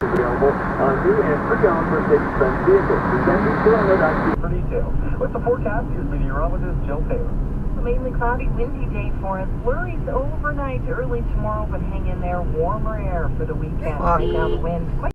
Available on new and pre-owned Mercedes-Benz vehicles. Then be sure on it for details. With the forecast, here's meteorologist Jill Taylor. A mainly cloudy, windy day for us. Flurries overnight to early tomorrow, but hang in there. Warmer air for the weekend. Right now the wind quite